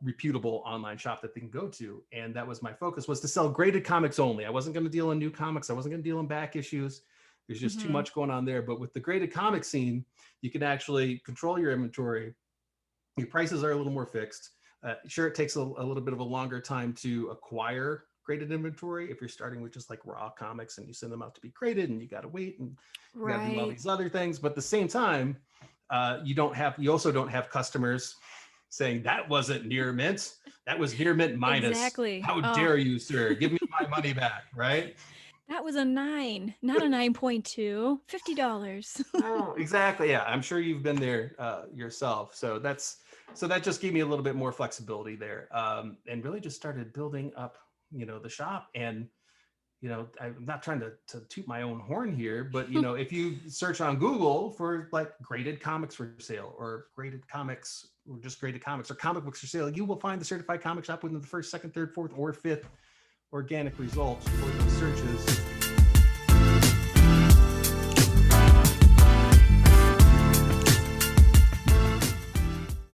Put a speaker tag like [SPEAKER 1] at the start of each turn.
[SPEAKER 1] reputable online shop that they can go to. And that was my focus, was to sell graded comics only. I wasn't going to deal in new comics. I wasn't going to deal in back issues. There's just too much going on there. But with the graded comic scene, you can actually control your inventory. Your prices are a little more fixed. Sure, it takes a little bit of a longer time to acquire graded inventory if you're starting with just like raw comics and you send them out to be graded and you got to wait and you got to do all these other things. But at the same time, you also don't have customers saying that wasn't near mint. That was near mint minus.
[SPEAKER 2] Exactly.
[SPEAKER 1] How dare you, sir? Give me my money back, right?
[SPEAKER 2] That was a 9, not a 9.2. $50.
[SPEAKER 1] Oh, exactly. Yeah, I'm sure you've been there yourself. So that just gave me a little bit more flexibility there, and really just started building up, the shop. And I'm not trying to toot my own horn here, but if you search on Google for like graded comics for sale or graded comics or just graded comics or comic books for sale, you will find the certified comic shop within the first, second, third, fourth, or fifth organic results for those searches.